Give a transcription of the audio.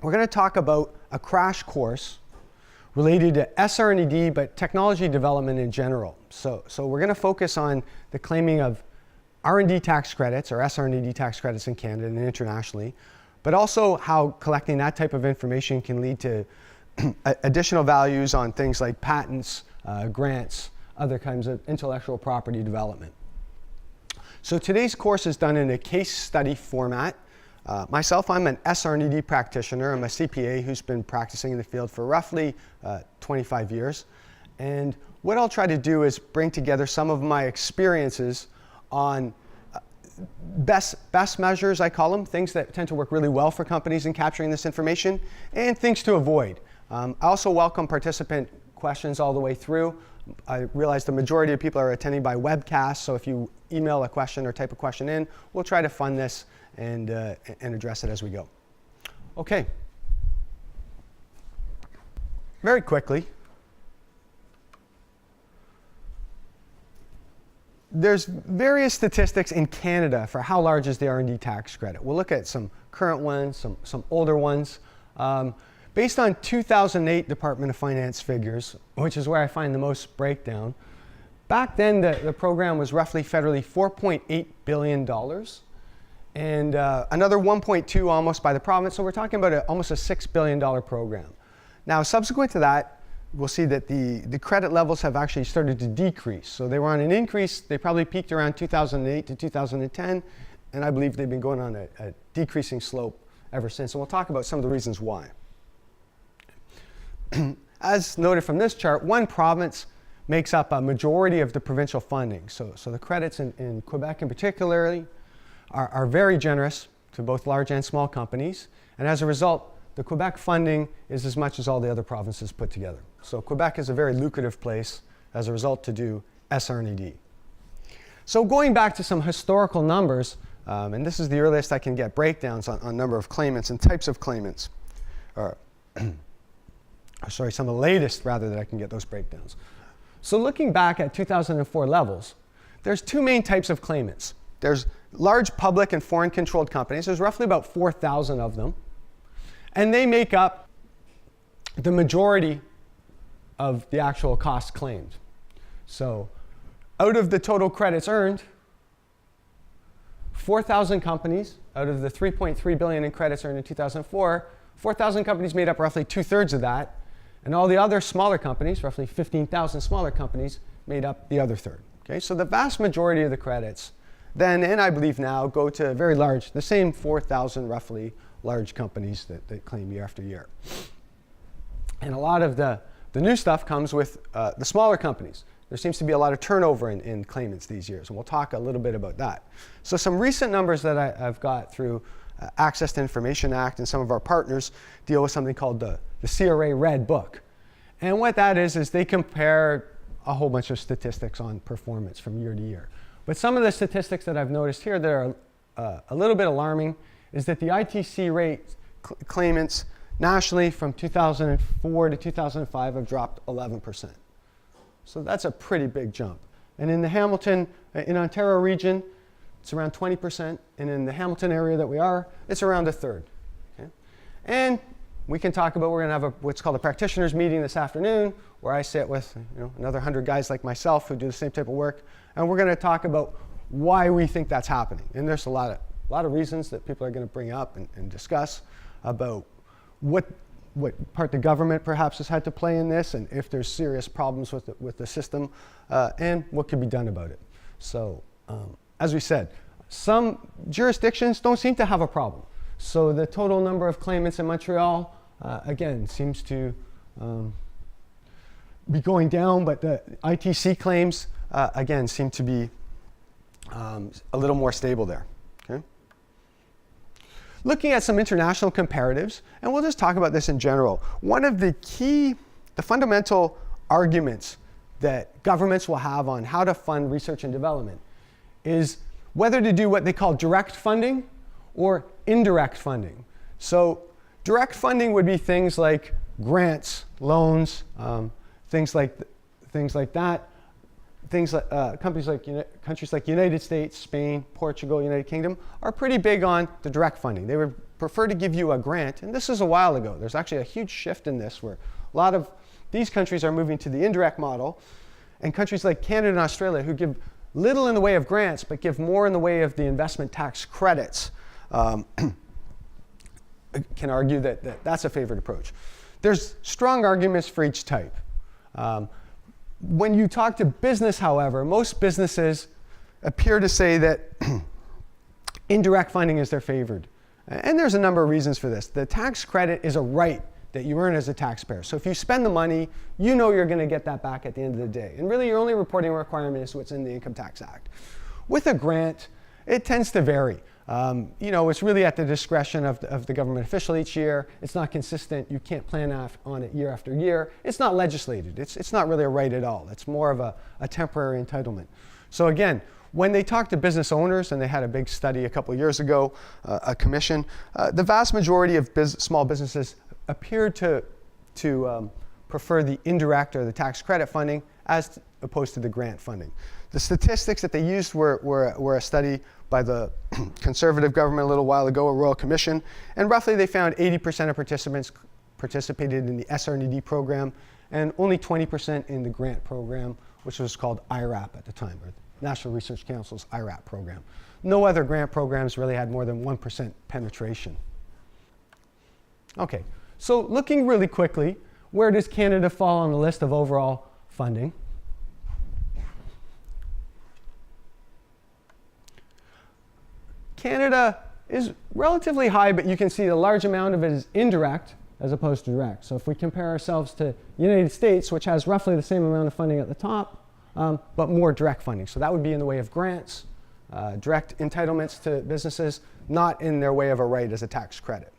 we're going to talk about a crash course related to SR&ED, but technology development in general. So we're going to focus on the claiming of R&D tax credits, or SR&ED tax credits in Canada and internationally, but also how collecting that type of information can lead to additional values on things like patents, grants, other kinds of intellectual property development. So today's course is done in a case study format. Myself, I'm an SR&ED practitioner. I'm a CPA who's been practicing in the field for roughly 25 years. And what I'll try to do is bring together some of my experiences on best measures, I call them, things that tend to work really well for companies in capturing this information, and things to avoid. I also welcome participant questions all the way through. I realize the majority of people are attending by webcast, so if you email a question or type a question in, we'll try to fund this and address it as we go. Okay. Very quickly, there's various statistics in Canada for how large is the R&D tax credit. We'll look at some current ones, some older ones. Based on 2008 Department of Finance figures, which is where I find the most breakdown, back then the program was roughly federally $4.8 billion, and another 1.2 almost by the province. So we're talking about almost a $6 billion program. Now, subsequent to that, we'll see that the credit levels have actually started to decrease. So they were on an increase. They probably peaked around 2008 to 2010, and I believe they've been going on a decreasing slope ever since. And we'll talk about some of the reasons why. As noted from this chart, one province makes up a majority of the provincial funding. So the credits in Quebec in particular are very generous to both large and small companies. And as a result, the Quebec funding is as much as all the other provinces put together. So Quebec is a very lucrative place as a result to do SR&ED. So going back to some historical numbers, and this is the earliest I can get breakdowns on number of claimants and types of claimants. Sorry, some of the latest rather that I can get those breakdowns. So looking back at 2004 levels, there's two main types of claimants. There's large public and foreign controlled companies. There's roughly about 4,000 of them. And they make up the majority of the actual costs claimed. So out of the total credits earned, 4,000 companies, out of the $3.3 billion in credits earned in 2004, 4,000 companies made up roughly 2/3 of that. And all the other smaller companies, roughly 15,000 smaller companies, made up the other third. Okay? So the vast majority of the credits then, and I believe now, go to very large, the same 4,000 roughly large companies that claim year after year. And a lot of the new stuff comes with the smaller companies. There seems to be a lot of turnover in claimants these years, and we'll talk a little bit about that. So some recent numbers that I've got through Access to Information Act, and some of our partners deal with something called the CRA Red Book. And what that is they compare a whole bunch of statistics on performance from year to year. But some of the statistics that I've noticed here that are a little bit alarming is that the ITC rate claimants nationally from 2004 to 2005 have dropped 11%. So that's a pretty big jump. And in the Hamilton, in Ontario region, it's around 20%, and in the Hamilton area that we are, it's around 1/3. Okay? And we can talk about, we're going to have what's called a practitioners meeting this afternoon, where I sit with another 100 guys like myself who do the same type of work, and we're going to talk about why we think that's happening. And there's a lot of reasons that people are going to bring up and discuss about what part the government perhaps has had to play in this, and if there's serious problems with the system, and what can be done about it. So as we said, some jurisdictions don't seem to have a problem. So the total number of claimants in Montreal, again, seems to be going down, but the ITC claims, again, seem to be a little more stable there. Okay? Looking at some international comparatives, and we'll just talk about this in general. One of the fundamental arguments that governments will have on how to fund research and development is whether to do what they call direct funding or indirect funding. So direct funding would be things like grants, loans, things like that. Countries like United States, Spain, Portugal, United Kingdom are pretty big on the direct funding. They would prefer to give you a grant, and this is a while ago. There's actually a huge shift in this where a lot of these countries are moving to the indirect model, and countries like Canada and Australia, who give little in the way of grants but give more in the way of the investment tax credits, can argue that that's a favored approach. There's strong arguments for each type. When you talk to business, however, most businesses appear to say that indirect funding is their favored. And there's a number of reasons for this. The tax credit is a right that you earn as a taxpayer. So if you spend the money, you know you're going to get that back at the end of the day. And really, your only reporting requirement is what's in the Income Tax Act. With a grant, it tends to vary. It's really at the discretion of the government official each year. It's not consistent. You can't plan on it year after year. It's not legislated. It's not really a right at all. It's more of a temporary entitlement. So again, when they talk to business owners, and they had a big study a couple of years ago, a commission, the vast majority of small businesses appeared to prefer the indirect or the tax credit funding as opposed to the grant funding. The statistics that they used were a study by the conservative government a little while ago, a Royal Commission, and roughly they found 80% of participants participated in the SR&ED program and only 20% in the grant program, which was called IRAP at the time, or National Research Council's IRAP program. No other grant programs really had more than 1% penetration. Okay, so looking really quickly, where does Canada fall on the list of overall funding? Canada is relatively high, but you can see a large amount of it is indirect as opposed to direct. So if we compare ourselves to the United States, which has roughly the same amount of funding at the top, but more direct funding. So that would be in the way of grants, direct entitlements to businesses, not in their way of a right as a tax credit.